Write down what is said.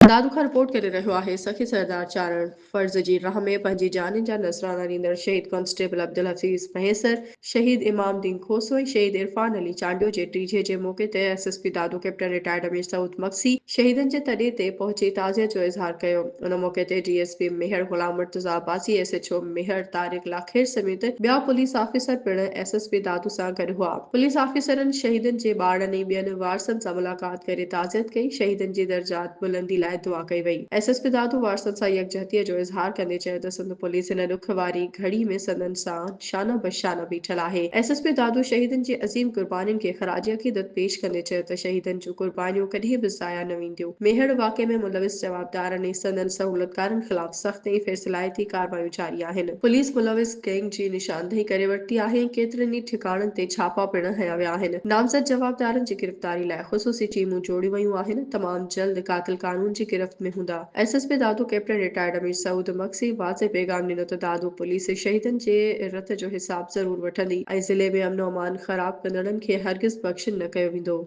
दादू खां रिपोर्ट करे रहियो आहे सखी सरदार चारण फर्ज़ जी राह में पंहिंजी जान जा नज़राना ॾींदड़ शहीद कांस्टेबल अब्दुल हफ़ीज़ महेसर, शहीद इमाम दीन खोसोई, शहीद इरफान अली चांडियो जे टीजे जे मौके ते एसएसपी दादू कैप्टन रिटायर्ड अमीर सऊद मक्सी शहीदनि जे तॾे ते पहुची ताज़ियत जो इज़हार कयो। उन मौके ते डीएसपी मेहर गुलाम मुर्तज़ा अब्बासी, एसएचओ मेहर तारिक लाखेर समेत ॿिया पुलिस ऑफिसर पिणु एसएसपी दादू सां गॾु हुआ। पुलिस ऑफिसरनि शहीदनि जे ॿारनि ऐं ॿियनि वारसनि सां मुलाक़ात करे ताज़ियत कई। शहीदनि जी दर्जात बुलंदी लाइ दुआ कई वई। एसएसपी दादू वारसनि सां यकजहतीअ जो इज़हार कंदे चयो त सिंध पुलिस हिन ॾुख वारी घड़ी में संदनि सां शान बशान बीठल आहे। एसएसपी दादू शहीदनि जी अज़ीम कुर्बानियुनि खे ख़राज अक़ीदत पेश कंदे चयो त शहीदनि जूं कुर्बानियूं कॾहिं बि ज़ाया न वेंदियूं। मेहड़ वाक़े में मुलविस जवाबदारनि ऐं संदनि सहूलियतकारनि ख़िलाफ़ सख़्त ऐं फ़ैसिलाइती कार्रवाइयूं जारी आहिनि। पुलिस मुलविस गैंग जी निशानदेही करे वरिती आहे ऐं केतिरनि ई ठिकाणनि ते छापा पिणु हया विया आहिनि। नामज़द जवाबदारनि जी गिरफ़्तारी लाइ ख़ुसूसी टीमूं जोड़ियूं वयूं आहिनि। तमामु जल्द कातिल कानून जी गिरफ़्त में हूंदा। एसएसपी दादू कैप्टन रिटायर्ड अमीर सऊद मक्सी वाज़े पैगाम ॾिनो त दादू पुलिस शहीदनि जे रत जो हिसाब ज़रूर वठंदी ऐं ज़िले में अमन अमान ख़राब कंदड़नि खे हरगिज़ बख़्श न कयो वेंदो।